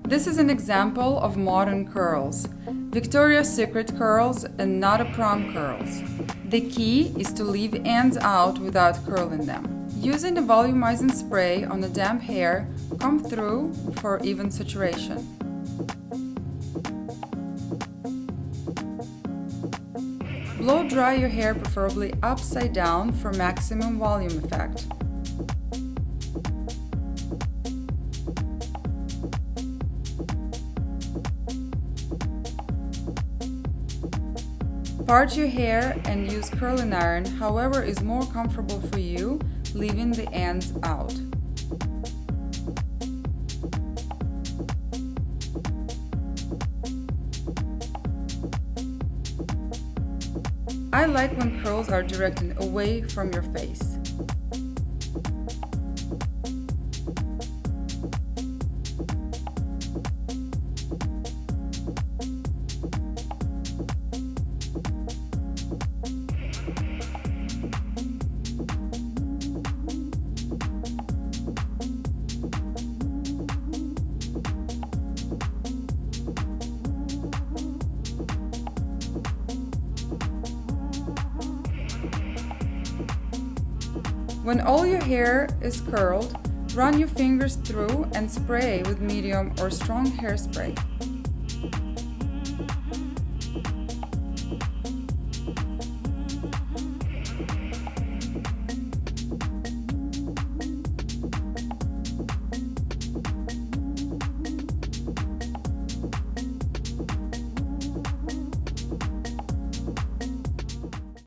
This is an example of modern curls, Victoria's Secret curls and not a prom curls. The key is to leave ends out without curling them. Using a volumizing spray on the damp hair, comb through for even saturation. Blow dry your hair, preferably upside down, for maximum volume effect. Part your hair and use curling iron, however is more comfortable for you, leaving the ends out. I like when curls are directed away from your face. When all your hair is curled, run your fingers through and spray with medium or strong hairspray.